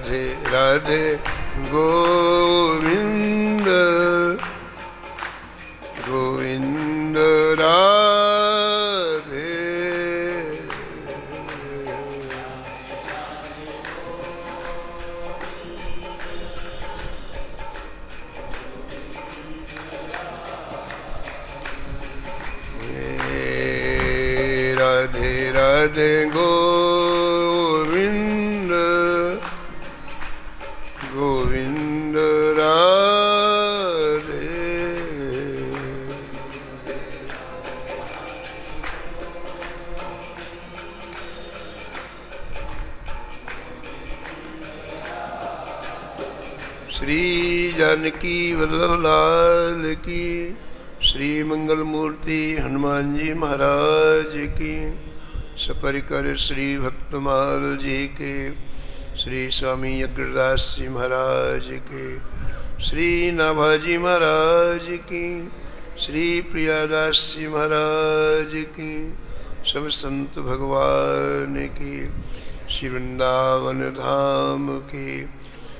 राधे राधे गोविंद गोविंद राधे। राधे राधे गोविंद गोविंद राधे। श्री जानकी वल्लभ लाल की, श्री मंगल मूर्ति हनुमान जी महाराज की, सपरिकर श्री भक्तमाल जी के, श्री स्वामी अग्रदास जी महाराज के, श्री नाभाजी महाराज की, श्री प्रियादास जी महाराज की, सब संत भगवान की, श्री वृंदावन धाम की,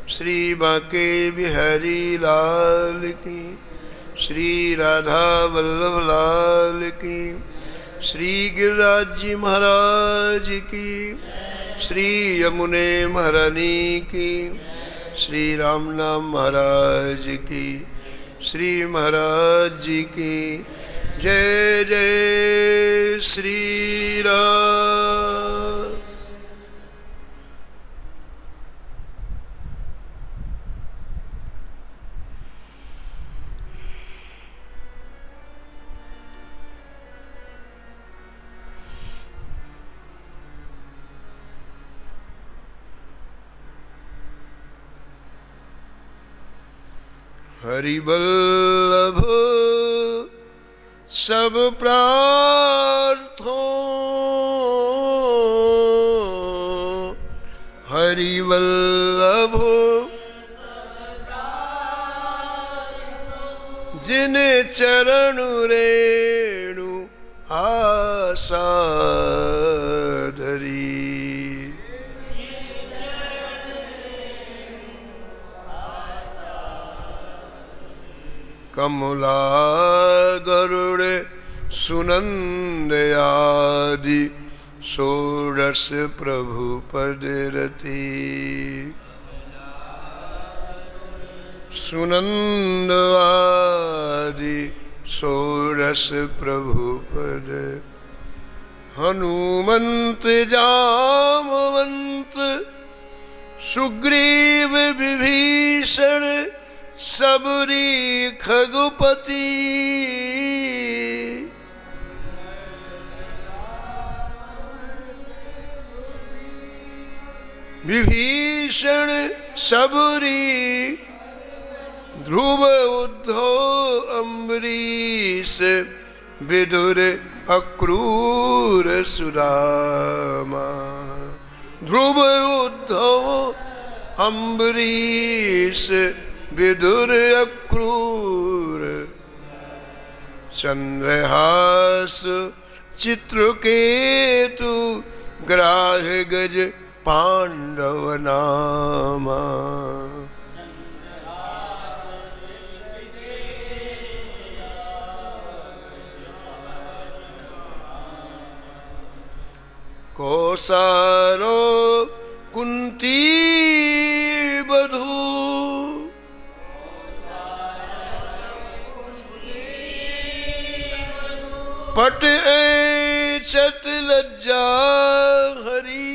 श्री बांके बिहारी लाल की, श्री राधा वल्लभ लाल की, श्री गिरिराज जी महाराज की, श्री यमुने महारानी की, श्री राम नाम महाराज की, श्री महाराज जी की जय जय श्री राम। हरि वल्लभ सब प्रार्थों, हरि वल्लभ जिन चरण रेणु आशा धरी, कमला गरुड़ सुनंद आदि षोडश प्रभु पद रति, सुनंद आदि षोडश प्रभु पद, हनुमंत जामवंत सुग्रीव विभीषण सबरी खगुपति, विभीषण सबरी ध्रुव उद्धव अम्बरीश विदुर अक्रूर सुदामा, ध्रुव उद्धव अम्बरीश विदुर अक्रूर, चंद्रहास चित्रकेतु ग्राह गज पांडव नामा, कौसारो कुंती बधू, पट ऐचत लज्जा हरी,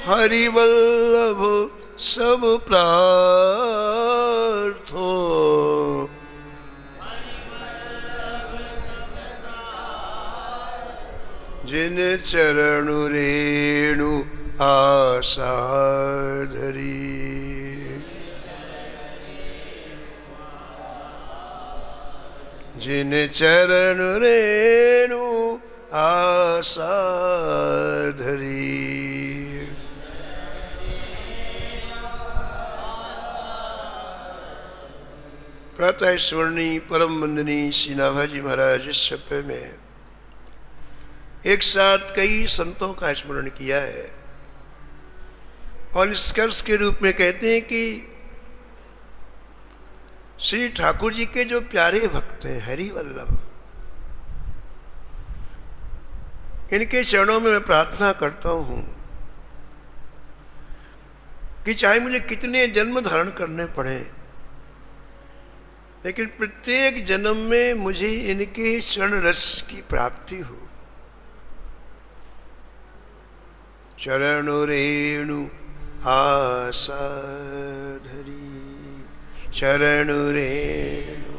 हरि वल्लभ सब प्रार्थों, जिन चरण रेणु आशा धरी, जिन चरण रेणु आशा धरी, प्रातः स्वर्णी परम वंदनी श्री नाभाजी महाराज सभ्य में एक साथ कई संतों का स्मरण किया है और निष्कर्ष के रूप में कहते हैं कि श्री ठाकुर जी के जो प्यारे भक्त हैं हरिवल्लभ, इनके चरणों में मैं प्रार्थना करता हूं कि चाहे मुझे कितने जन्म धारण करने पड़े, लेकिन प्रत्येक जन्म में मुझे इनके चरण रस की प्राप्ति हो। चरण रेणु आशा धरी, चरण रेणु।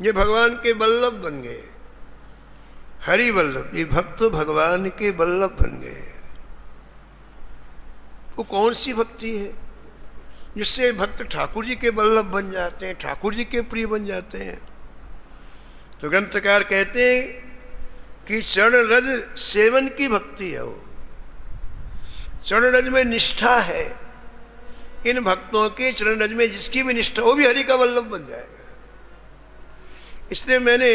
ये भगवान के वल्लभ बन गए, हरि वल्लभ। ये भक्त भगवान के वल्लभ बन गए। वो कौन सी भक्ति है जिससे भक्त ठाकुर जी के वल्लभ बन जाते हैं, ठाकुर जी के प्रिय बन जाते हैं? तो ग्रंथकार कहते हैं कि चरण रज सेवन की भक्ति है। वो चरण रज में निष्ठा है। इन भक्तों के चरण रज में जिसकी भी निष्ठा, वो भी हरि का वल्लभ बन जाएगा। इसलिए मैंने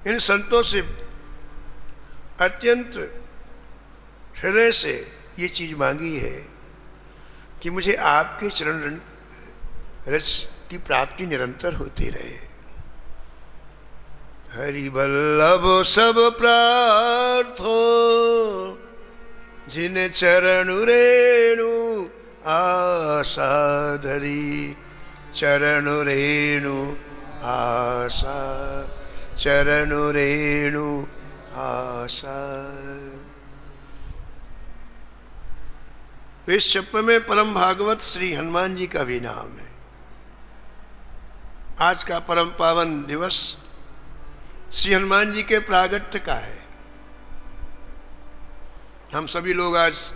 इन संतों से अत्यंत हृदय से ये चीज मांगी है कि मुझे आपके चरण रस की प्राप्ति निरंतर होती रहे। हरि वल्लभ सब प्रार्थो, जिन चरण रेणु आशा धरी, चरण रेणु आशा, चरण रेणु आशा। तो इस चप्पे में परम भागवत श्री हनुमान जी का भी नाम है। आज का परम पावन दिवस श्री हनुमान जी के प्रागट्य का है। हम सभी लोग आज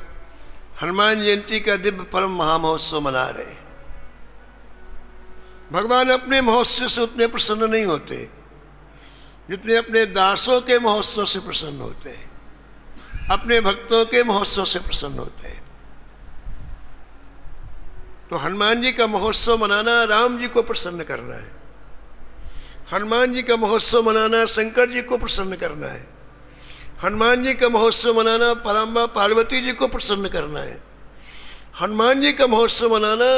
हनुमान जयंती का दिव्य परम महामहोत्सव मना रहे हैं। भगवान अपने महोत्सव से उतने प्रसन्न नहीं होते जितने अपने दासों के महोत्सव से प्रसन्न होते हैं, अपने भक्तों के महोत्सव से प्रसन्न होते हैं। तो हनुमान जी का महोत्सव मनाना राम जी को प्रसन्न करना है। हनुमान जी का महोत्सव मनाना शंकर जी को प्रसन्न करना है। हनुमान जी का महोत्सव मनाना पराम्बा पार्वती जी को प्रसन्न करना है। हनुमान जी का महोत्सव मनाना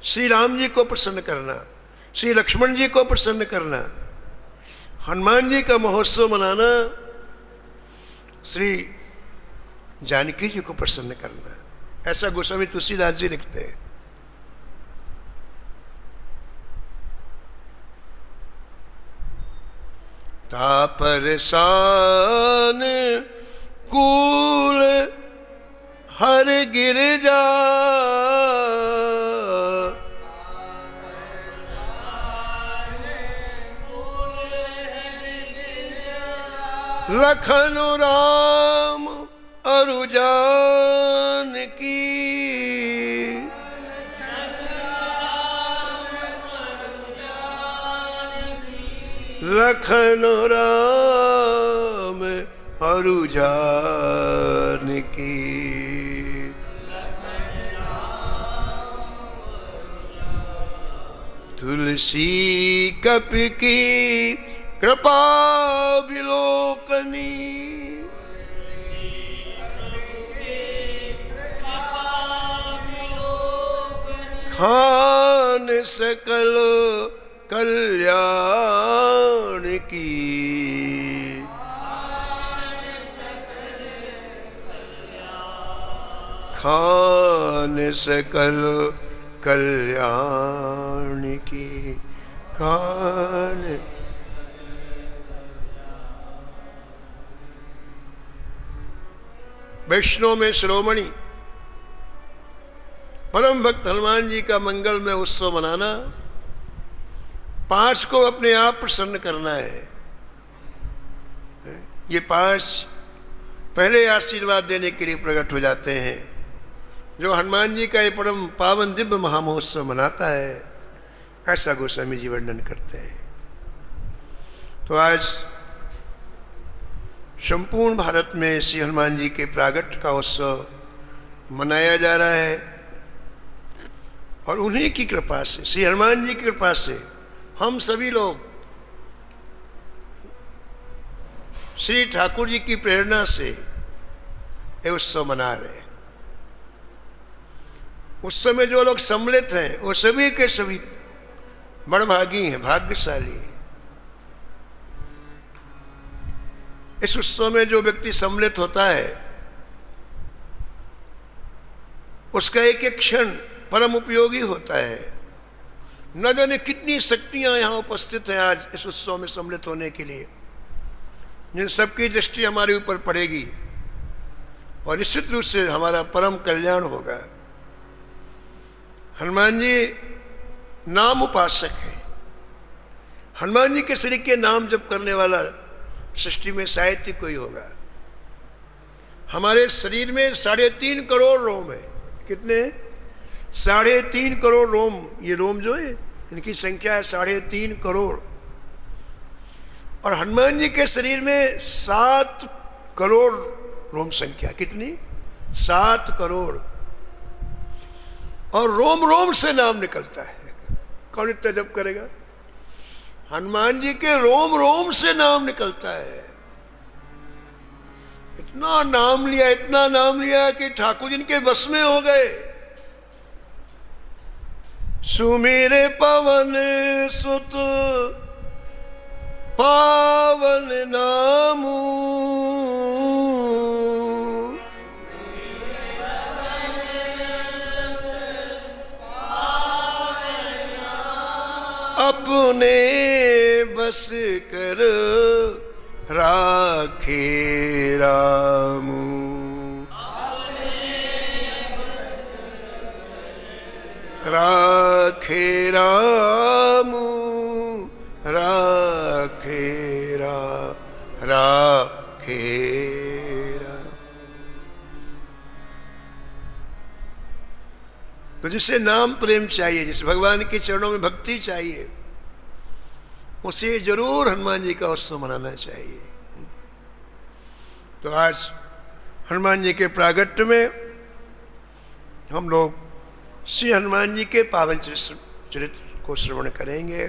श्री राम जी को प्रसन्न करना, श्री लक्ष्मण जी को प्रसन्न करना। हनुमान जी का महोत्सव मनाना श्री जानकी जी को प्रसन्न करना। ऐसा गोस्वामी तुलसीदास जी लिखते हैं। तापरसान कूल हर गिरजा, लखन राम अरु जानकी, लखन राम अरु जानकी। तुलसी कप की कृपा विलोकनी, खान सकल कल्याण की, खान सकल कल्याण की, खान। वैष्णव में शिरोमणि परम भक्त हनुमान जी का मंगल में उत्सव मनाना, पांच को अपने आप प्रसन्न करना है। ये पांच पहले आशीर्वाद देने के लिए प्रकट हो जाते हैं। जो हनुमान जी का ये परम पावन दिव्य महामहोत्सव मनाता है, ऐसा गोस्वामी जी वर्णन करते हैं। तो आज संपूर्ण भारत में श्री हनुमान जी के प्रागट्य का उत्सव मनाया जा रहा है और उन्हीं की कृपा से, श्री हनुमान जी की कृपा से हम सभी लोग श्री ठाकुर जी की प्रेरणा से ये उत्सव मना रहे हैं। उत्सव में जो लोग सम्मिलित हैं वो सभी के सभी बड़भागी हैं, भाग्यशाली हैं। इस उत्सव में जो व्यक्ति सम्मिलित होता है उसका एक एक क्षण परम उपयोगी होता है। न जाने कितनी शक्तियां यहां उपस्थित हैं आज इस उत्सव में सम्मिलित होने के लिए, जिन सबकी दृष्टि हमारे ऊपर पड़ेगी और निश्चित रूप से हमारा परम कल्याण होगा। हनुमान जी नाम उपासक है। हनुमान जी के श्री के नाम जप करने वाला सृष्टि में शायद ही कोई होगा। हमारे शरीर में 3.5 करोड़ रोम है। कितने? 3.5 करोड़ रोम। ये रोम जो है इनकी संख्या है 3.5 करोड़। और हनुमान जी के शरीर में 7 करोड़ रोम संख्या। कितनी? 7 करोड़। और रोम रोम से नाम निकलता है। कौन इतना जप करेगा? हनुमान जी के रोम रोम से नाम निकलता है। इतना नाम लिया, इतना नाम लिया कि ठाकुर जी के बस में हो गए। सुमेरे पवन सुत पावन नामू, अपने बस कर राखे रामू। राखे रामू, राखे राखे राम। तो जिसे नाम प्रेम चाहिए, जिसे भगवान के चरणों में भक्ति चाहिए, उसे जरूर हनुमान जी का उत्सव मनाना चाहिए। तो आज हनुमान जी के प्रागट्य में हम लोग श्री हनुमान जी के पावन चरित्र को श्रवण करेंगे।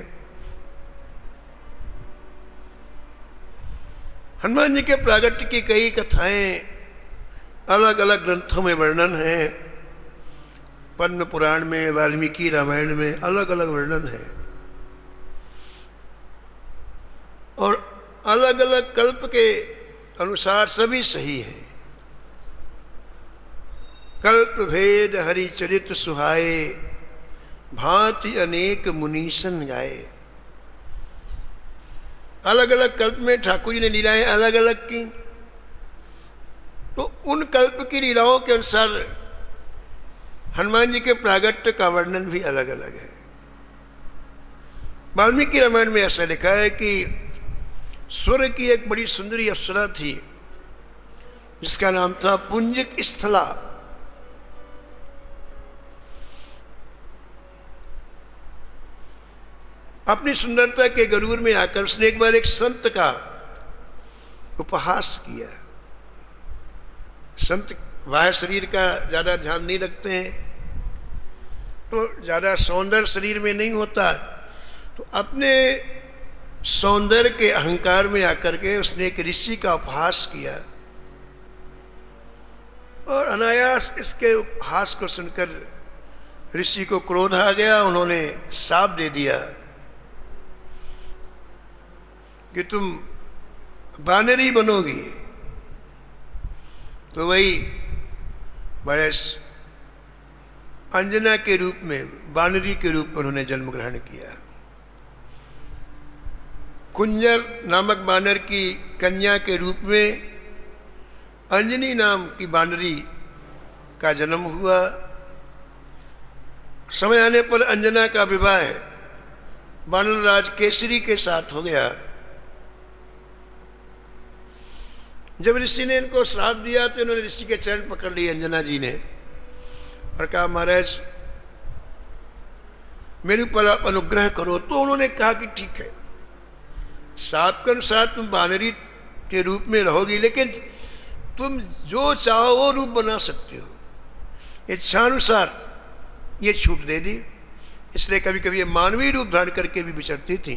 हनुमान जी के प्रागट्य की कई कथाएं अलग अलग ग्रंथों में वर्णन है। पद्म पुराण में, वाल्मीकि रामायण में अलग अलग वर्णन है। और अलग अलग कल्प के अनुसार सभी सही है। कल्प भेद हरि चरित्र सुहाए, भांति अनेक मुनीसन गाए। अलग अलग कल्प में ठाकुर जी ने लीलाएं अलग अलग की, तो उन कल्प की लीलाओं के अनुसार हनुमान जी के प्रागट्य का वर्णन भी अलग अलग है। वाल्मीकि रामायण में ऐसा लिखा है कि स्वर्ग की एक बड़ी सुंदरी अप्सरा थी जिसका नाम था पुंजिक स्थला। अपनी सुंदरता के गरूर में आकर उसने एक बार एक संत का उपहास किया। संत बाह्य शरीर का ज्यादा ध्यान नहीं रखते हैं, तो ज्यादा सौंदर्य शरीर में नहीं होता, तो अपने सौंदर्य के अहंकार में आकर के उसने एक ऋषि का उपहास किया। और अनायास इसके उपहास को सुनकर ऋषि को क्रोध आ गया। उन्होंने शाप दे दिया कि तुम बानरी बनोगी। तो वही बस अंजना के रूप में, बानरी के रूप में उन्होंने जन्म ग्रहण किया। कुंजर नामक बानर की कन्या के रूप में अंजनी नाम की बानरी का जन्म हुआ। समय आने पर अंजना का विवाह बानर राज केसरी के साथ हो गया। जब ऋषि ने इनको श्राप दिया तो इन्होंने ऋषि के चरण पकड़ लिए अंजना जी ने और कहा, महाराज मेरे ऊपर आप अनुग्रह करो। तो उन्होंने कहा कि ठीक है, शाप के अनुसार तुम बानरी के रूप में रहोगी, लेकिन तुम जो चाहो वो रूप बना सकते हो। इच्छानुसार ये छूट दे दी, इसलिए कभी कभी ये मानवीय रूप धारण करके भी विचरती थी।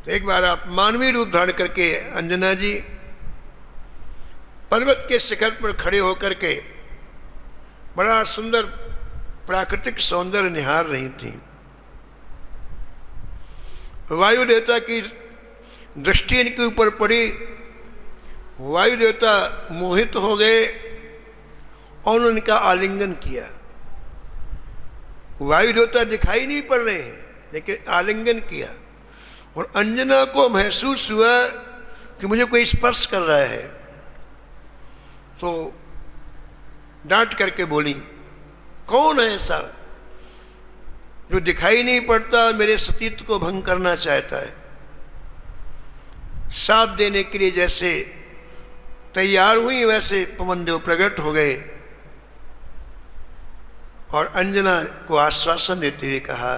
तो एक बार आप मानवीय रूप धारण करके अंजना जी पर्वत के शिखर पर खड़े होकर के बड़ा सुंदर प्राकृतिक सौंदर्य निहार रही थी। वायु देवता की दृष्टि इनके ऊपर पड़ी, वायु देवता मोहित हो गए और उनका आलिंगन किया। वायु देवता दिखाई नहीं पड़ रहे हैं, लेकिन आलिंगन किया और अंजना को महसूस हुआ कि मुझे कोई स्पर्श कर रहा है। तो डांट करके बोली, कौन है ऐसा जो दिखाई नहीं पड़ता और मेरे सतीत्व को भंग करना चाहता है। साथ देने के लिए जैसे तैयार हुई वैसे पवनदेव प्रकट हो गए और अंजना को आश्वासन देते हुए कहा,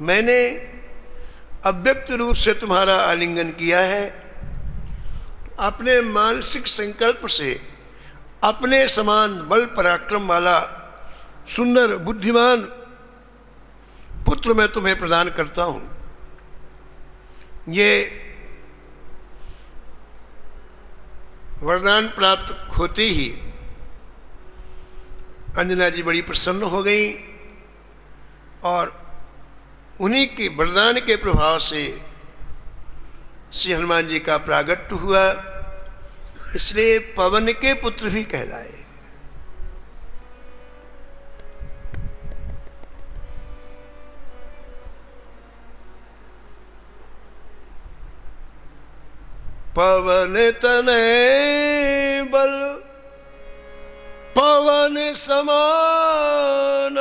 मैंने अव्यक्त रूप से तुम्हारा आलिंगन किया है, अपने मानसिक संकल्प से अपने समान बल पराक्रम वाला सुंदर बुद्धिमान पुत्र मैं तुम्हें प्रदान करता हूं। ये वरदान प्राप्त होते ही अंजना जी बड़ी प्रसन्न हो गई और उन्हीं के वरदान के प्रभाव से श्री हनुमान जी का प्रागट्य हुआ, इसलिए पवन के पुत्र भी कहलाए। पवन तनय बल पवन समान,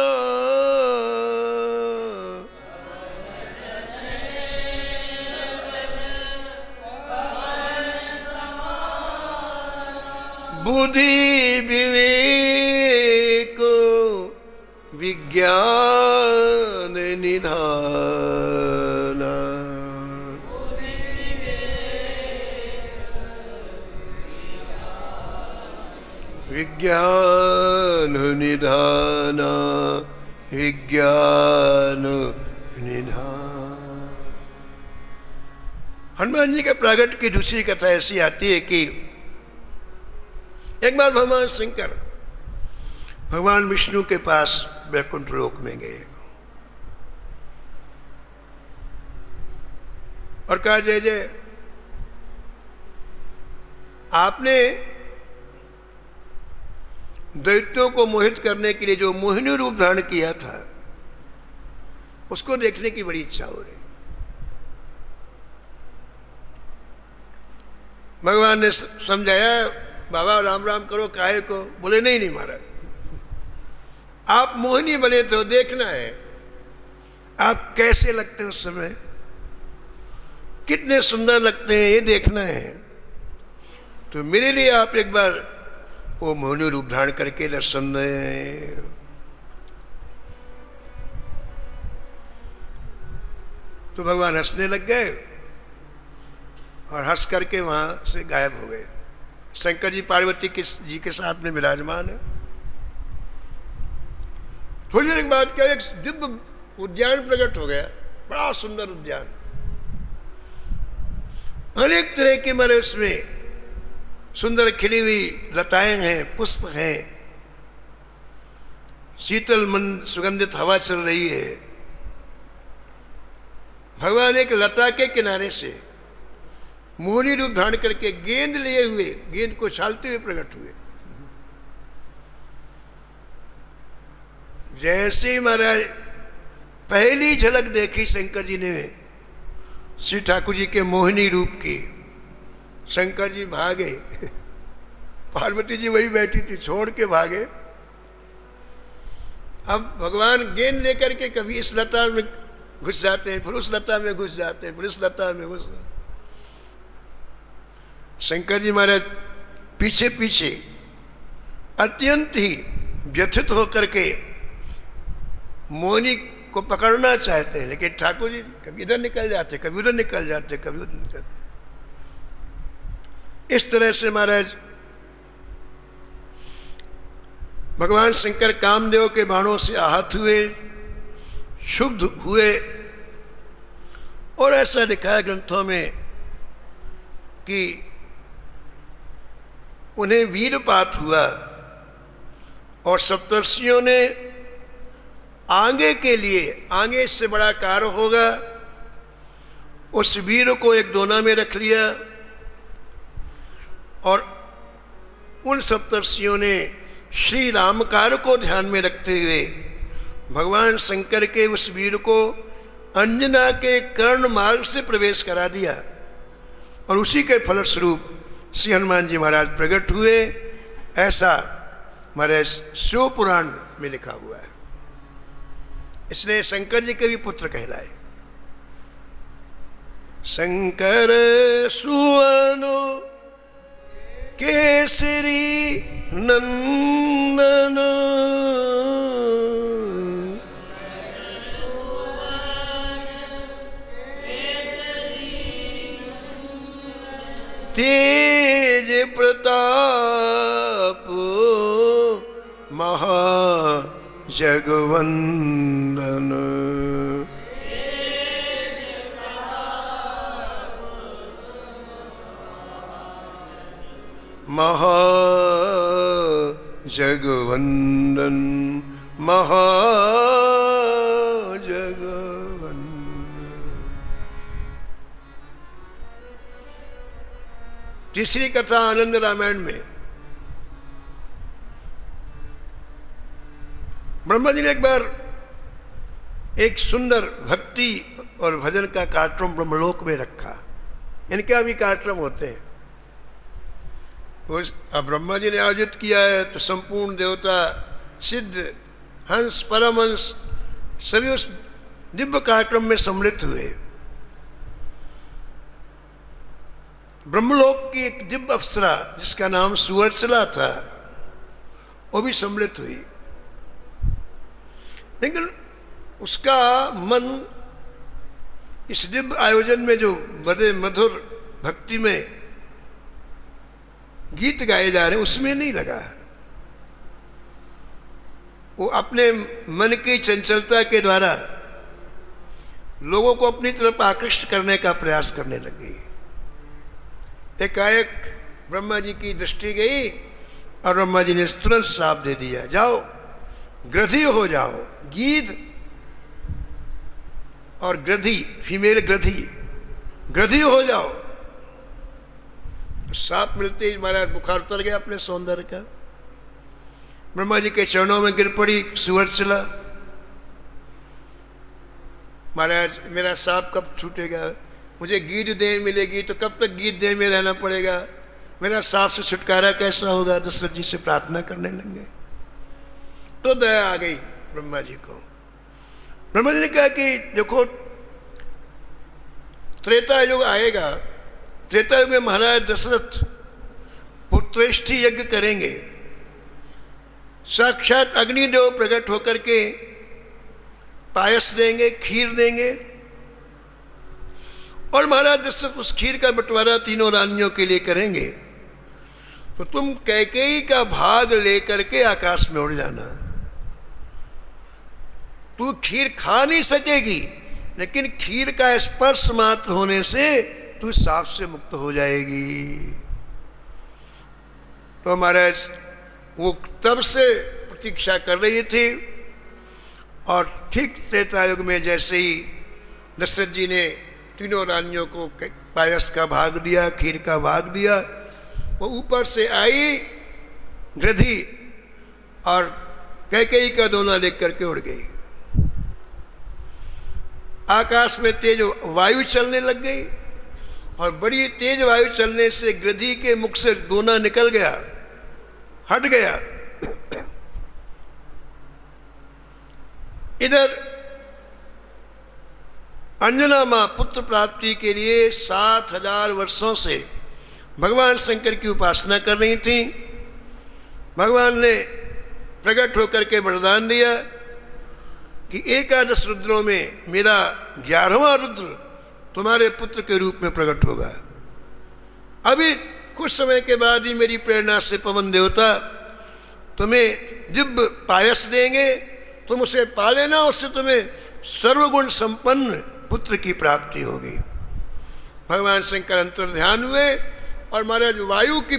बुद्धि विवेक विज्ञान निधान, विज्ञान निधान विज्ञान निधान। हनुमान जी के प्रागट्य की दूसरी कथा ऐसी आती है कि एक बार भगवान शंकर भगवान विष्णु के पास वैकुंठ लोक में गए और कहा, जय जय, आपने दैत्यों को मोहित करने के लिए जो मोहिनी रूप धारण किया था उसको देखने की बड़ी इच्छा हो रही। भगवान ने समझाया, बाबा राम राम करो, काहे को? बोले नहीं नहीं महाराज, आप मोहिनी बने थे, देखना है आप कैसे लगते हैं, उस समय कितने सुंदर लगते हैं, ये देखना है। तो मेरे लिए आप एक बार वो मोहिनी रूप धारण करके दर्शन दें। तो भगवान हंसने लग गए और हंस करके वहां से गायब हो गए। शंकर जी पार्वती जी के साथ में विराजमान है। थोड़ी देर के बाद क्या, एक दिव्य उद्यान प्रकट हो गया, बड़ा सुंदर उद्यान, अनेक तरह के मरे उसमें सुंदर खिली हुई लताएं हैं, पुष्प हैं, शीतल मन सुगंधित हवा चल रही है। भगवान एक लता के किनारे से मोहिनी रूप धारण करके गेंद लिए हुए, गेंद को छालते हुए प्रकट हुए। जैसे ही महाराज पहली झलक देखी शंकर जी ने श्री ठाकुर जी के मोहिनी रूप की, शंकर जी भागे, पार्वती जी वही बैठी थी, छोड़ के भागे। अब भगवान गेंद लेकर के कभी इस लता में घुस जाते हैं, फिर उस लता में घुस जाते हैं, फिर इस लता में घुस। शंकर जी महाराज पीछे पीछे अत्यंत ही व्यथित होकर के मोहिनी को पकड़ना चाहते हैं, लेकिन ठाकुर जी कभी इधर निकल जाते, कभी उधर निकल जाते, कभी उधर निकल जाते। इस तरह से महाराज भगवान शंकर कामदेव के बाणों से आहत हुए, क्षुब्ध हुए, और ऐसा लिखा है ग्रंथों में कि उन्हें वीरपात हुआ और सप्तर्षियों ने आगे के लिए, आगे इससे बड़ा कार्य होगा, उस वीर को एक दोना में रख लिया और उन सप्तर्षियों ने श्री राम कार्य को ध्यान में रखते हुए भगवान शंकर के उस वीर को अंजना के कर्ण मार्ग से प्रवेश करा दिया और उसी के फलस्वरूप श्री हनुमान जी महाराज प्रकट हुए। ऐसा हमारे शिव पुराण में लिखा हुआ है। इसलिए शंकर जी के भी पुत्र कहलाए। शंकर सुवनो केसरी नंदन तेज प्रताप महाजगवंदन। महाजगवंदन महाजगवंदन। तीसरी कथा आनंद रामायण में ब्रह्मा जी ने एक बार एक सुंदर भक्ति और भजन का कार्यक्रम ब्रह्मलोक में रखा। इनका भी कार्यक्रम होते हैं। अब ब्रह्मा जी ने आयोजित किया है तो संपूर्ण देवता, सिद्ध, हंस, परमहंस सभी उस दिव्य कार्यक्रम में सम्मिलित हुए। ब्रह्मलोक की एक दिव्य अप्सरा जिसका नाम सुवर्चला था वो भी सम्मिलित हुई, लेकिन उसका मन इस दिव्य आयोजन में जो बड़े मधुर भक्ति में गीत गाए जा रहे हैं उसमें नहीं लगा। वो अपने मन की चंचलता के द्वारा लोगों को अपनी तरफ आकृष्ट करने का प्रयास करने लग गई। एकाएक ब्रह्मा जी की दृष्टि गई और ब्रह्मा जी ने तुरंत श्राप दे दिया, जाओ ग्रधी हो जाओ। गीध और ग्रधी, फीमेल ग्रधी हो जाओ। श्राप मिलते ही महाराज बुखार उतर गया अपने सौंदर्य का। ब्रह्मा जी के चरणों में गिर पड़ी सुवर्चला। महाराज मेरा श्राप कब छूटेगा? मुझे गीत देह मिलेगी तो कब तक गीत देह में रहना पड़ेगा? मेरा श्राप से छुटकारा कैसा होगा? दशरथ जी से प्रार्थना करने लगे तो दया आ गई ब्रह्मा जी को। ब्रह्मा जी ने कहा कि देखो त्रेता युग आएगा, त्रेता युग में महाराज दशरथ पुत्रेष्ठी यज्ञ करेंगे। साक्षात अग्निदेव प्रकट होकर के पायस देंगे, खीर देंगे और महाराज दशरथ उस खीर का बंटवारा तीनों रानियों के लिए करेंगे। तो तुम कैकेयी का भाग लेकर के आकाश में उड़ जाना। तू खीर खा नहीं सकेगी, लेकिन खीर का स्पर्श मात्र होने से तू श्राप से मुक्त हो जाएगी। तो महाराज वो तब से प्रतीक्षा कर रही थी और ठीक त्रेता युग में जैसे ही दशरथ जी ने तीनों रानियों को पायस का भाग दिया, खीर का भाग दिया, वो ऊपर से आई ग्रधी और कैकेयी का दोना लेकर के उड़ गई। आकाश में तेज वायु चलने लग गई और बड़ी तेज वायु चलने से ग्रधी के मुख से दोना निकल गया, हट गया। इधर अंजना मां पुत्र प्राप्ति के लिए 7000 वर्षों से भगवान शंकर की उपासना कर रही थी। भगवान ने प्रकट होकर के वरदान दिया कि 11 रुद्रों में मेरा 11वां रुद्र तुम्हारे पुत्र के रूप में प्रकट होगा। अभी कुछ समय के बाद ही मेरी प्रेरणा से पवन देवता तुम्हें दिव्य पायस देंगे, तुम उसे पा लेना, उससे तुम्हें सर्वगुण संपन्न पुत्र की प्राप्ति होगी। भगवान शंकर अंतर्ध्यान हुए और महाराज वायु की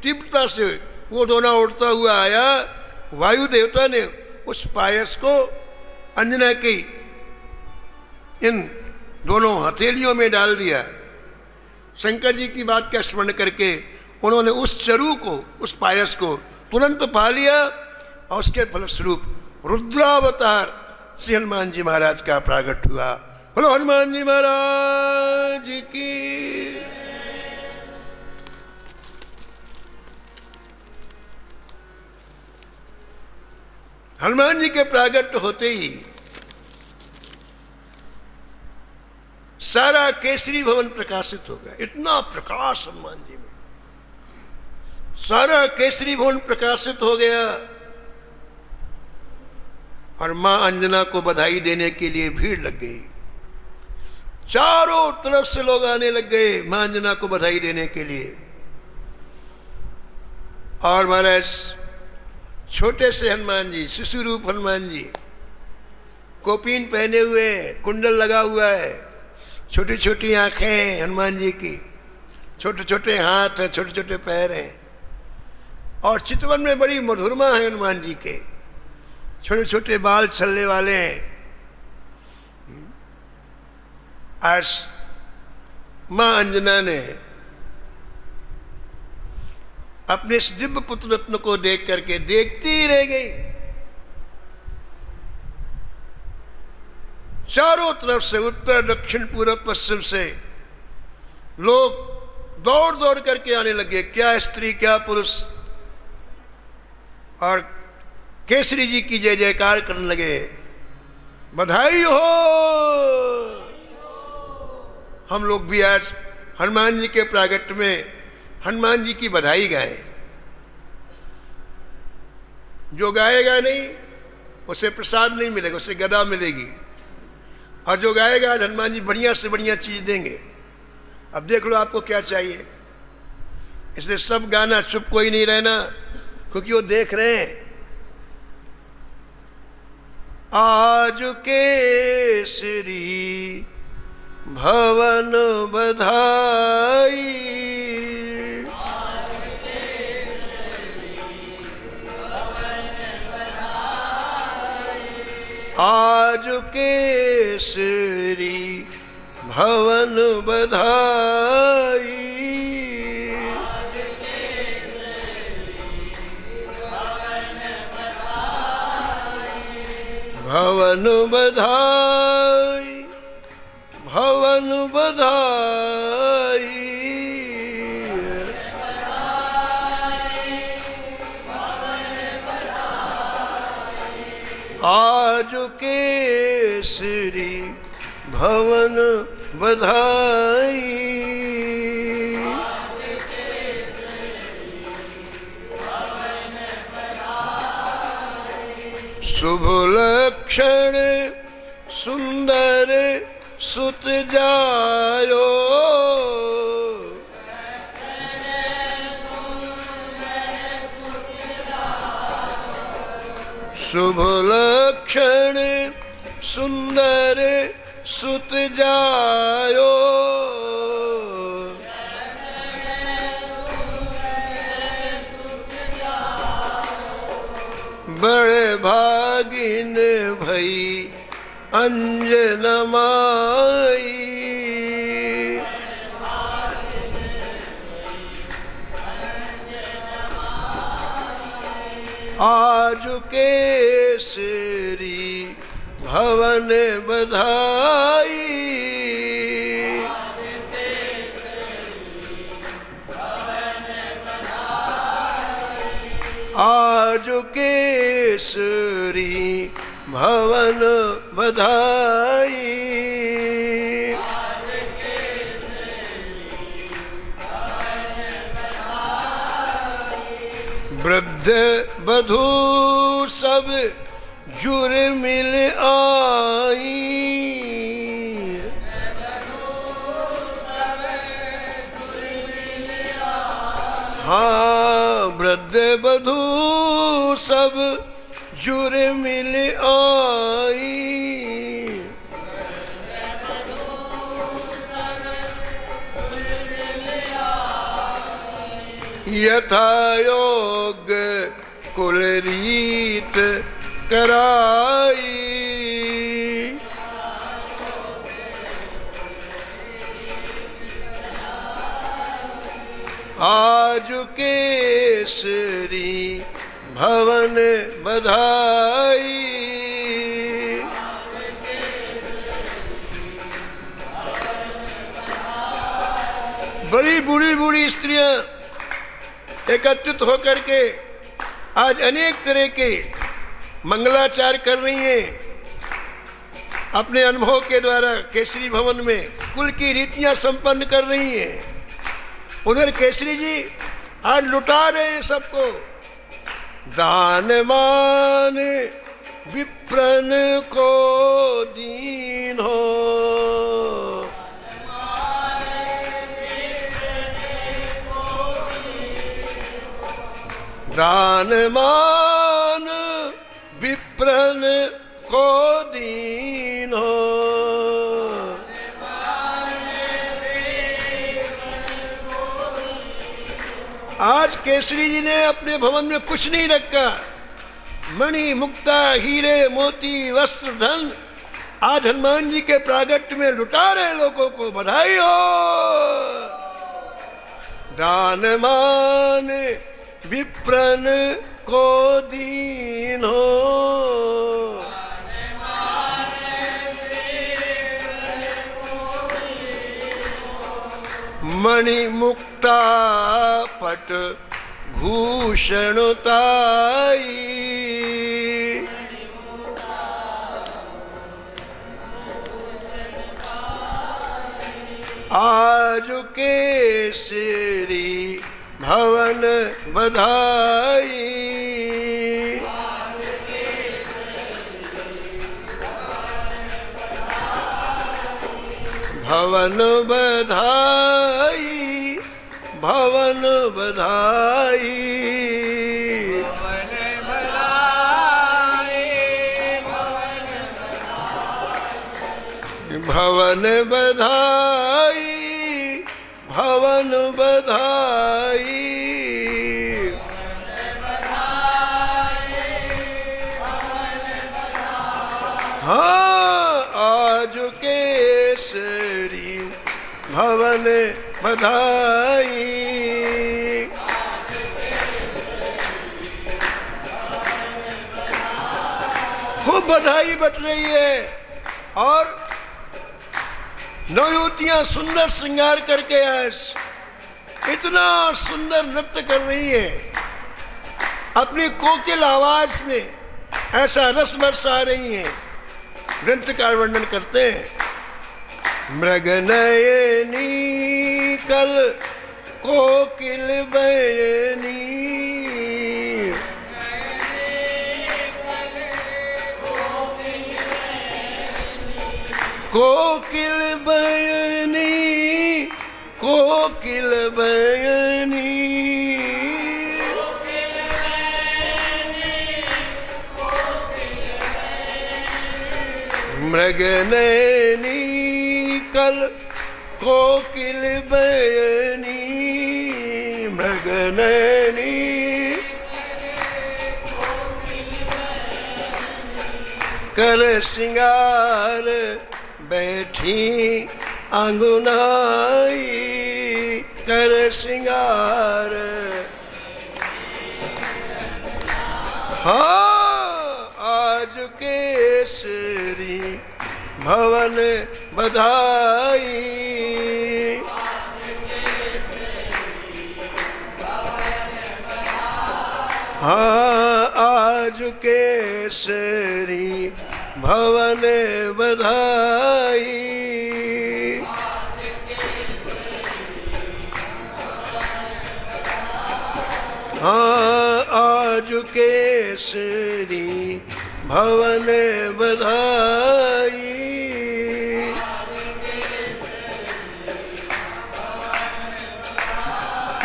तीव्रता से वो दोना उड़ता हुआ आया। वायु देवता ने उस पायस को अंजना की इन दोनों हथेलियों में डाल दिया। शंकर जी की बात का स्मरण करके उन्होंने उस चरु को, उस पायस को तुरंत पा लिया और उसके फलस्वरूप रुद्रावतार श्री हनुमान जी महाराज का प्रागट हुआ। बोलो हनुमान जी महाराज की। हनुमान जी के प्रागट होते ही सारा केसरी भवन प्रकाशित हो गया। इतना प्रकाश हनुमान जी में, सारा केसरी भवन प्रकाशित हो गया। और मां अंजना को बधाई देने के लिए भीड़ लग गई। चारों तरफ से लोग आने लग गए मां अंजना को बधाई देने के लिए। और महाराज छोटे से हनुमान जी, शिशु रूप हनुमान जी, कोपीन पहने हुए, कुंडल लगा हुआ है, छोटी छोटी आंखें हैं हनुमान जी की, छोटे छोटे हाथ हैं, छोटे छोटे पैर हैं, और चितवन में बड़ी मधुरमा है हनुमान जी के, छोटे छोटे बाल छलने वाले हैं। आज मां अंजना ने अपने इस दिव्य पुत्र रत्न को देख करके देखती ही रह गई। चारों तरफ से, उत्तर दक्षिण पूर्व पश्चिम से लोग दौड़ दौड़ करके आने लगे। क्या स्त्री क्या पुरुष, और केसरी जी की जय जयकार करने लगे। बधाई हो। हम लोग भी आज हनुमान जी के प्रागट्य में हनुमान जी की बधाई गाए। जो गाएगा नहीं उसे प्रसाद नहीं मिलेगा, उसे गदा मिलेगी। और जो गाएगा आज हनुमान जी बढ़िया से बढ़िया चीज देंगे। अब देख लो आपको क्या चाहिए। इसलिए सब गाना, चुप कोई नहीं रहना, क्योंकि वो देख रहे हैं। आज केसरी भवन बधाई, आज केसरी भवन बधाई, भवन बधाई, भवन बधाई, आज केसरी भवन बधाई, शुभ लक्षण सुंदर सुत जायो, शुभ लक्षण सुंदर सुत जायो, बड़े भागिन भई अंजन माई, आज केसरी भवन बधाई, आज केसरी भवन बधाई, वृद्ध बधू सब जुर मिल आई, हाँ वृद्ध बधू सब जुर मिल आई। यथा योग कुल रीत कराई। आज केसरी भवन बधाई। बड़ी बूढ़ी बूढ़ी स्त्रियां एकत्रित होकर के आज अनेक तरह के मंगलाचार कर रही हैं अपने अनुभव के द्वारा। केसरी भवन में कुल की रीतियां संपन्न कर रही हैं। उधर केसरी जी आज लुटा रहे हैं सबको। दानमान विप्रन को दीन हो। दानमान विप्रन को दीन हो। आज केसरी जी ने अपने भवन में कुछ नहीं रखा। मणि मुक्ता हीरे मोती वस्त्र धन आज हनुमान जी के प्रागट्य में लुटा रहे लोगों को। बधाई हो। दानमान विप्रन को दीन हो। मणि मुक्ता पट भूषण ताई। आज केसरी भवन बधाई। भवन बधाई। भवन बधाई। भवन बधाई। भवन बधाई। हाँ आज केसरी भवन बधाई। खूब बधाई बट रही है। और नवयुवतियां सुंदर श्रृंगार करके आज इतना सुंदर नृत्य कर रही है। अपनी कोकिल आवाज में ऐसा रस बरसा रही हैं। ग्रंथकार वर्णन करते हैं। मृग नयनी कल कोकिल बयनी। कोकिल बयनी। कोकिल बयनी। मृग नयनी कल कोकिल बयनी। मृग नयनी कर सिंगार बैठी आंगुनाई। कर सिंगार। हाँ आज केसरी भवन बधाई। हाँ आज केसरी भवन बधाई। हाँ आज केसरी भवन बधाई।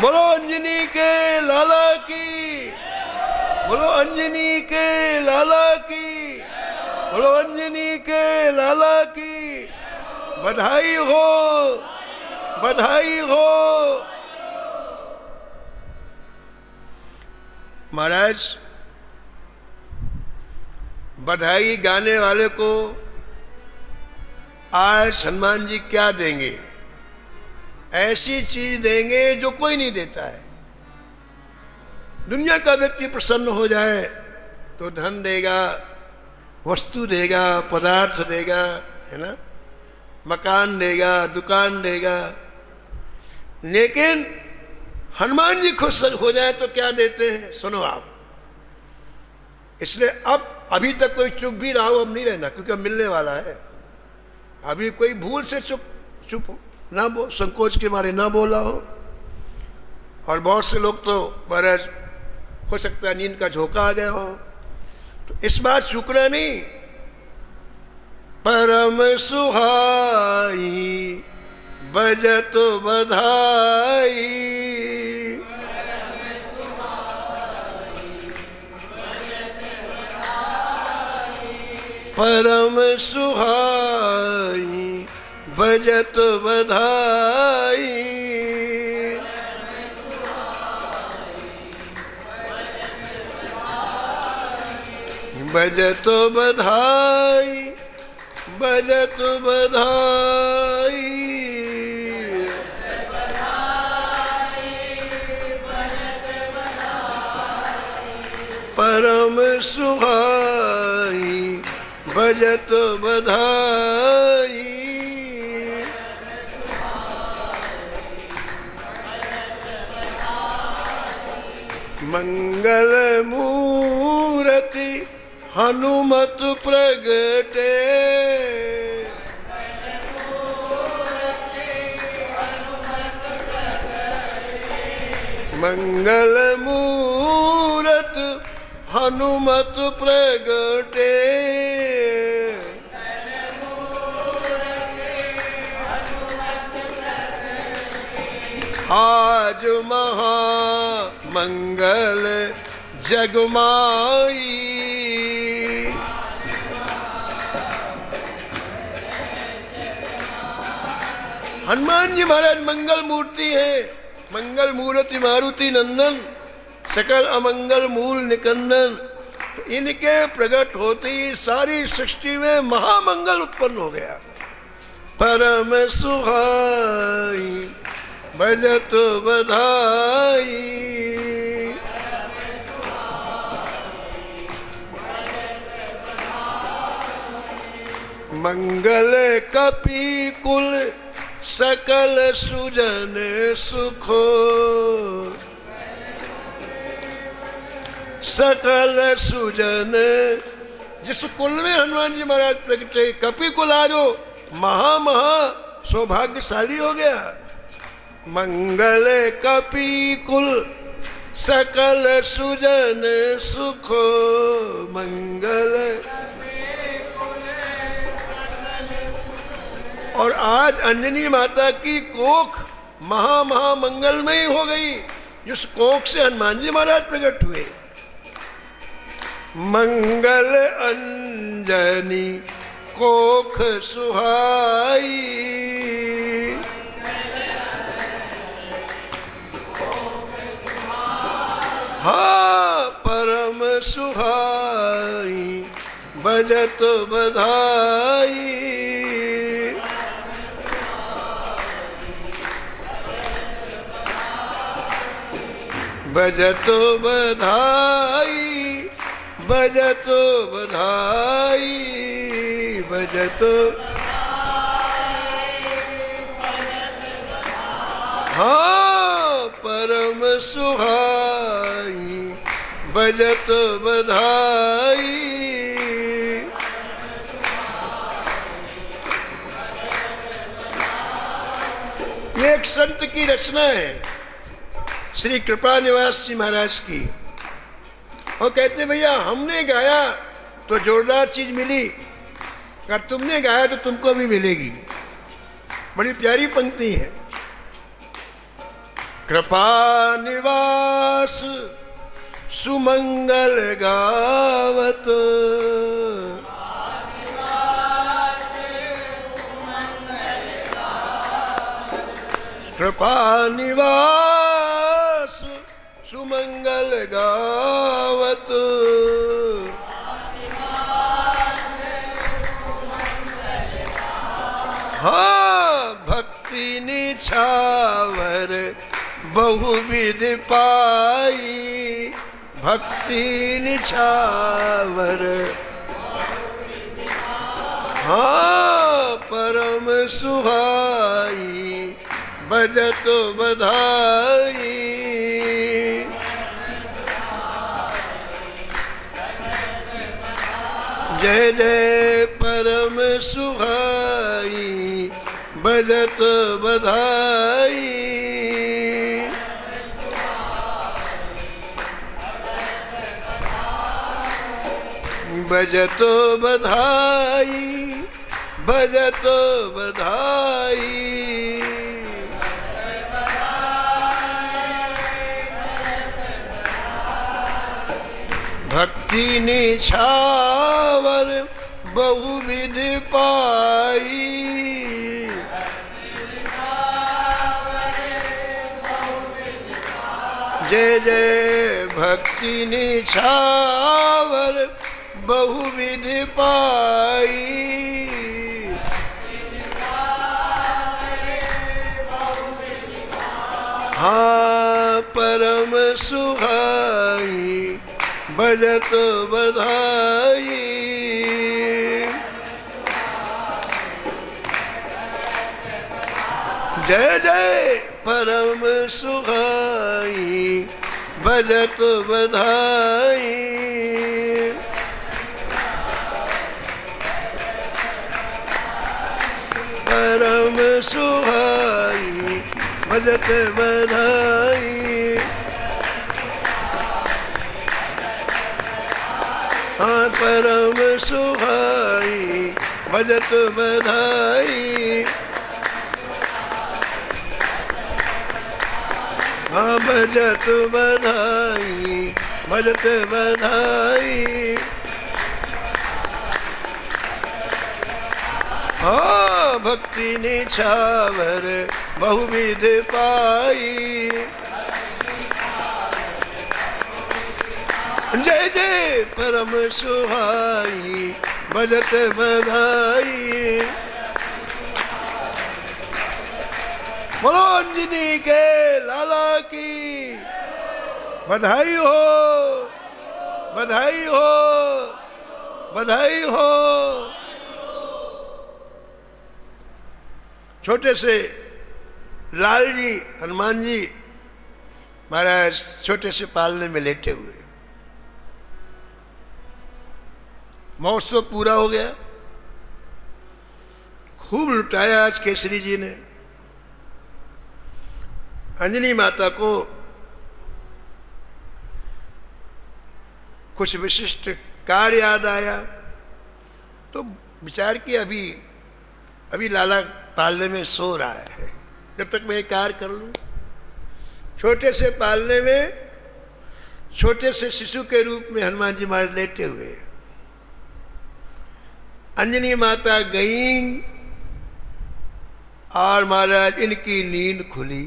बोलो अंजनी के लाला की बोलो अंजनी के लाला की, बोलो अंजनी के लाला की बधाई हो, बधाई हो। महाराज बधाई गाने वाले को आज हनुमान जी क्या देंगे? ऐसी चीज देंगे जो कोई नहीं देता है। दुनिया का व्यक्ति प्रसन्न हो जाए तो धन देगा, वस्तु देगा, पदार्थ देगा, है ना, मकान देगा, दुकान देगा। लेकिन हनुमान जी खुश हो जाए तो क्या देते हैं? सुनो आप। इसलिए अब अभी तक कोई चुप भी रहा हो, अब नहीं रहना, क्योंकि अब मिलने वाला है। अभी कोई भूल से चुप ना बोल, संकोच के मारे ना बोला हो। और बहुत से लोग तो महाराज हो सकता है नींद का झोंका आ गया हो, तो इस बार चुकना नहीं। परम सुहाई बजत बधाई, परम सुहाई बजत बधाई, बजत बधाई, बजत बधाई, परम सुहाई बजत बधाई। मंगल मूर्ति हनुमत प्रगटे, मंगल मूरत हनुमत प्रगटे, आज महामंगल जगमाई। हनुमान जी महाराज मंगल मूर्ति है, मंगल मूर्ति मारुति नंदन, सकल अमंगल मूल निकंदन। तो इनके प्रकट होते ही सारी सृष्टि में महामंगल उत्पन्न हो गया। परम सुहाई बजत बधाई, मंगल कपिकुल सकल सुजन सुखो, सकल सुजन। जिस कुल में हनुमान जी महाराज प्रगटे, कपिकुल आजो महा सौभाग्यशाली हो गया। मंगल कपिकुल सकल सुजन सुखो, मंगल। और आज अंजनी माता की कोख महामंगलमयी हो गई, जिस कोख से हनुमान जी महाराज प्रकट हुए। मंगल अंजनी कोख सुहाई, हाँ परम सुहाई बजत बधाई, बजत बधाई, बजत बधाई, बजत। हाँ परम सुहाई बजत बधाई। ये एक संत की रचना है, श्री कृपा निवास जी महाराज की। और कहते भैया हमने गाया तो जोरदार चीज मिली, अगर तुमने गाया तो तुमको भी मिलेगी। बड़ी प्यारी पंक्ति है। कृपा निवास सुमंगल गावत, कृपा निवास सुमंगल गावत, हाँ भक्ति निछावर बहुविध पाई, भक्ति निछावर, हाँ परम सुहाई बजत बधाई, जय जय परम सुहाई बजत बधाई, बजत बधाई बजत बधाई, भक्ति निछावर बहुविध पाई, जय जय भक्ति निछावर बहुविध पाई, हाँ परम सुहाई बजत बधाई, जय जय परम सुहाई बजत बधाई, परम सुहाई बजत बधाई, हाँ परम सुहाई बजत बधाई, हाँ बजत बधाई बजत बधाई, हाँ भक्ति निछावर बहुविध पाई, जय जय परम सुहाई बजत बधाई, बोलो अंजनी के लाला की बधाई हो, बधाई हो, बधाई हो। छोटे से लाल जी हनुमान जी महाराज छोटे से पालने में लेटे हुए, महोत्सव पूरा हो गया, खूब लुटाया आज केसरी जी ने। अंजनी माता को कुछ विशिष्ट कार्य याद आया तो विचार किया अभी लाला पालने में सो रहा है, जब तक मैं ये कार्य कर लूं। छोटे से पालने में छोटे से शिशु के रूप में हनुमान जी महाराज लेटे हुए, अंजनी माता गई और महाराज इनकी नींद खुली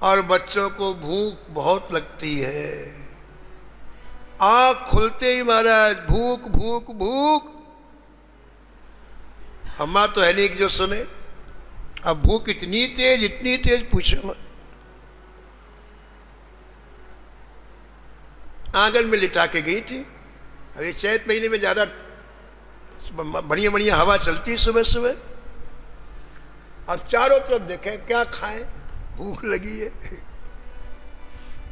और बच्चों को भूख बहुत लगती है। आँख खुलते ही महाराज भूख भूख भूख, अम्मा तो है नहीं जो सुने। अब भूख इतनी तेज पूछो मत। आंगन में लिटा के गई थी। अब ये चैत महीने में ज़्यादा बढ़िया बढ़िया हवा चलती है सुबह सुबह। अब चारों तरफ देखें क्या खाएं, भूख लगी है।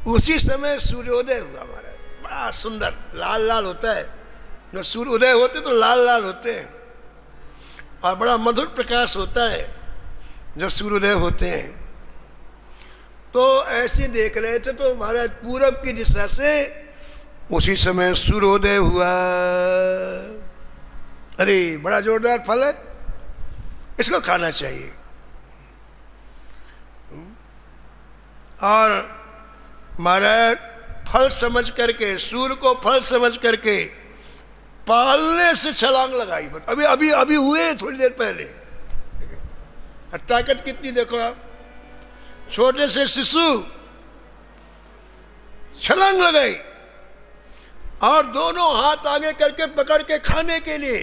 उसी समय सूर्योदय हुआ हमारा, बड़ा सुंदर लाल लाल होता है। जब सूर्योदय होते तो लाल लाल होते हैं और बड़ा मधुर प्रकाश होता है जब सूर्योदय होते हैं। तो ऐसे देख रहे थे तो महाराज पूरब की दिशा से उसी समय सूर्योदय हुआ। अरे बड़ा जोरदार फल है, इसको खाना चाहिए। और महाराज फल समझ करके, सूर्य को फल समझ करके पालने से छलांग लगाई। अभी अभी अभी हुए थोड़ी देर पहले। ताकत कितनी देखो आप, छोटे से शिशु छलांग लगाई और दोनों हाथ आगे करके पकड़ के खाने के लिए।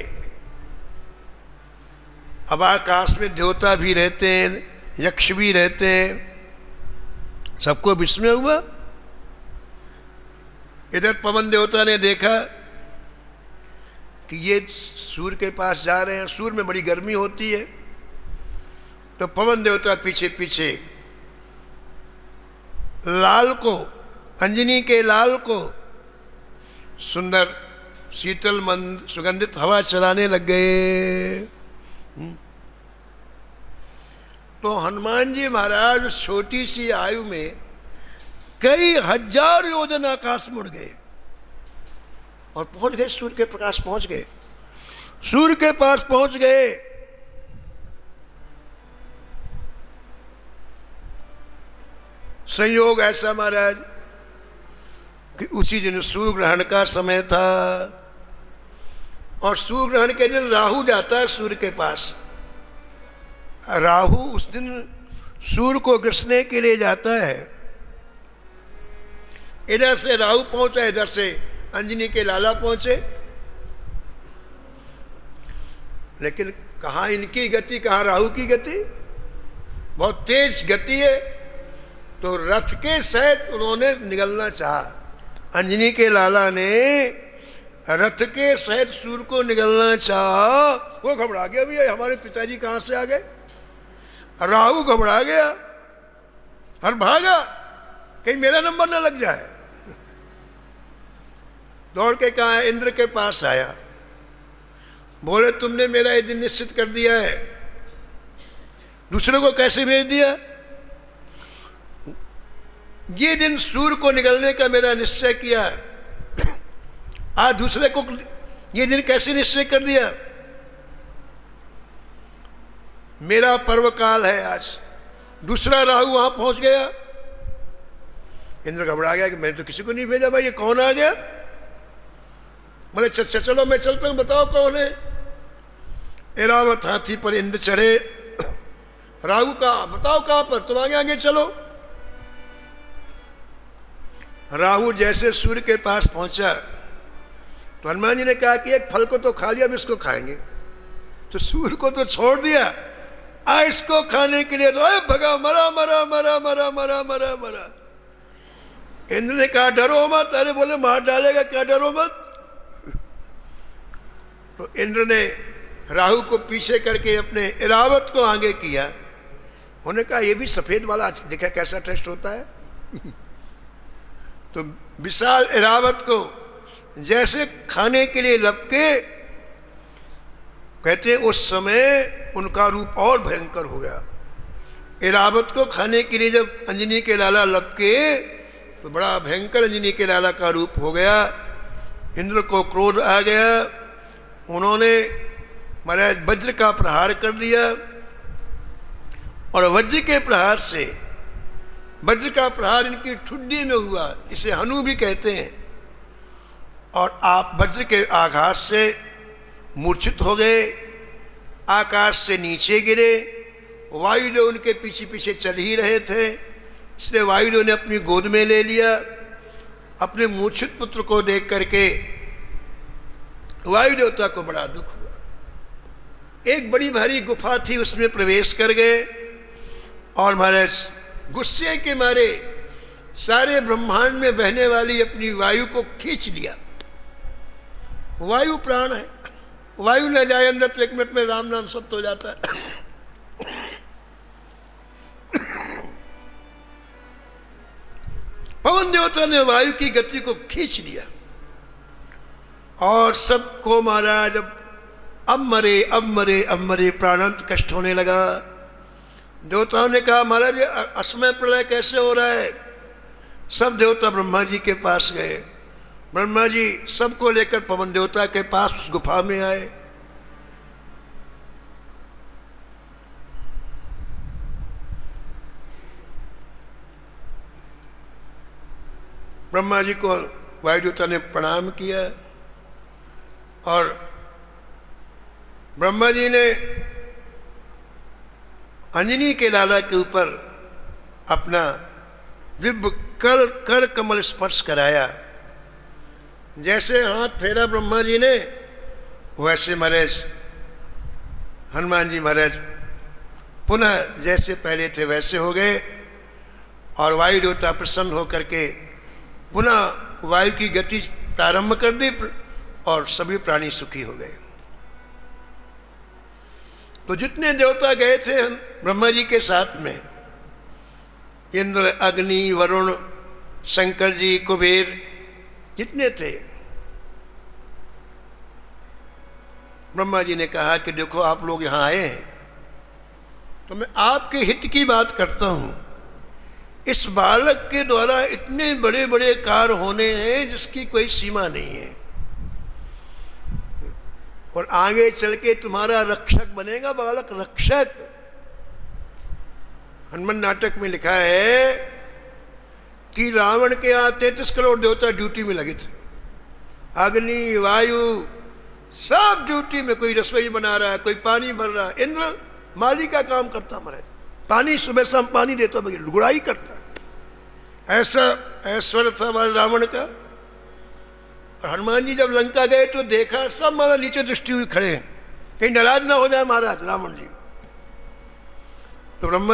अब आकाश में देवता भी रहते हैं, यक्ष भी रहते हैं, सबको विस्मय हुआ। इधर पवन देवता ने देखा कि ये सूर्य के पास जा रहे हैं, सूर्य में बड़ी गर्मी होती है, तो पवन देवता पीछे पीछे लाल को, अंजनी के लाल को सुंदर शीतल मंद सुगंधित हवा चलाने लग गए। तो हनुमान जी महाराज छोटी सी आयु में कई हजार योजन आकाश मुड़ गए और पहुंच गए, सूर्य के प्रकाश पहुंच गए, सूर्य के पास पहुंच गए। संयोग ऐसा महाराज कि उसी दिन सूर्य ग्रहण का समय था और सूर्य ग्रहण के दिन राहु जाता है सूर्य के पास। राहु उस दिन सूर्य को ग्रसने के लिए जाता है। इधर से राहु पहुंचा, इधर से अंजनी के लाला पहुंचे, लेकिन कहाँ इनकी गति, कहाँ राहु की गति। बहुत तेज गति है, तो रथ के सहित उन्होंने निकलना चाहा। अंजनी के लाला ने रथ के सहित सूर्य को निकलना चाहा। वो घबरा गया, भैया हमारे पिताजी कहाँ से आ गए। राहु घबरा गया और भागा, कहीं मेरा नंबर ना लग जाए। दौड़ के कहा, इंद्र के पास आया, बोले तुमने मेरा ये दिन निश्चित कर दिया है, दूसरे को कैसे भेज दिया। ये दिन सूर्य को निकलने का मेरा निश्चय किया, आज दूसरे को ये दिन कैसे निश्चय कर दिया। मेरा पर्व काल है आज, दूसरा राहु वहां पहुंच गया। इंद्र घबरा गया कि मैंने तो किसी को नहीं भेजा, भाई ये कौन आ गया। बोले चलो मैं चलता हूं, बताओ कौन है। एरावत हाथी पर इंद्र चढ़े। राहु का बताओ कहां पर, तुम आगे आगे चलो। राहु जैसे सूर्य के पास पहुंचा तो हनुमान जी ने कहा कि एक फल को तो खा लिया, अब इसको खाएंगे। तो सूर्य को तो छोड़ दिया, इसको खाने के लिए तो भगा, मरा मरा मरा मरा मरा मरा मरा। इंद्र ने कहा डरो मत। अरे बोले मार डालेगा क्या, डरो मत। तो इंद्र ने राहु को पीछे करके अपने इरावत को आगे किया। उन्होंने कहा ये भी सफेद वाला, देखा कैसा टेस्ट होता है। तो विशाल इरावत को जैसे खाने के लिए लपके, कहते हैं उस समय उनका रूप और भयंकर हो गया। इरावत को खाने के लिए जब अंजनी के लाला लपके तो बड़ा भयंकर अंजनी के लाला का रूप हो गया। इंद्र को क्रोध आ गया, उन्होंने महाराज वज्र का प्रहार कर दिया और वज्र के प्रहार से, वज्र का प्रहार इनकी ठुड्डी में हुआ, इसे हनु भी कहते हैं, और आप वज्र के आघात से मूर्छित हो गए, आकाश से नीचे गिरे। वायुदेव उनके पीछे पीछे चल ही रहे थे, इसलिए वायुदेव ने अपनी गोद में ले लिया। अपने मूर्छित पुत्र को देख करके वायुदेवता को बड़ा दुख हुआ। एक बड़ी भारी गुफा थी, उसमें प्रवेश कर गए और महाराज गुस्से के मारे सारे ब्रह्मांड में बहने वाली अपनी वायु को खींच लिया। वायु प्राण है, वायु न जाए अंदर तो 1 मिनट में राम नाम सत्य हो जाता है। पवन देवता ने वायु की गति को खींच लिया और सबको महाराज अब मरे अब मरे अब मरे, प्राणांत कष्ट होने लगा। देवताओं ने कहा महाराज असमय प्रलय कैसे हो रहा है। सब देवता ब्रह्मा जी के पास गए। ब्रह्मा जी सबको लेकर पवन देवता के पास उस गुफा में आए। ब्रह्मा जी को वायुदेवता ने प्रणाम किया और ब्रह्मा जी ने अंजनी के लाला के ऊपर अपना दिव्य कर कमल स्पर्श कराया। जैसे हाथ फेरा ब्रह्मा जी ने, वैसे महाराज हनुमान जी महाराज पुनः जैसे पहले थे वैसे हो गए और वायु देवता प्रसन्न होकर के पुनः वायु की गति प्रारंभ कर दी और सभी प्राणी सुखी हो गए। तो जितने देवता गए थे ब्रह्मा जी के साथ में, इंद्र, अग्नि, वरुण, शंकर जी, कुबेर, जितने थे, ब्रह्मा जी ने कहा कि देखो आप लोग यहाँ आए हैं तो मैं आपके हित की बात करता हूँ। इस बालक के द्वारा इतने बड़े बड़े कार्य होने हैं जिसकी कोई सीमा नहीं है और आगे चल के तुम्हारा रक्षक बनेगा बालक, रक्षक। हनुमान नाटक में लिखा है कि रावण के यहाँ 33 करोड़ देवता ड्यूटी में लगे थे, अग्नि, वायु सब ड्यूटी में, कोई रसोई बना रहा है, कोई पानी भर रहा है। इंद्र माली का काम करता महाराज, पानी सुबह शाम पानी देता, गुड़ाई करता। ऐसा ऐश्वर्य था हमारे रावण का। और हनुमान जी जब लंका गए तो देखा सब महाराज नीचे दृष्टि हुई खड़े हैं, कहीं नाराज ना हो जाए महाराज रावण जी। तो ब्रह्मा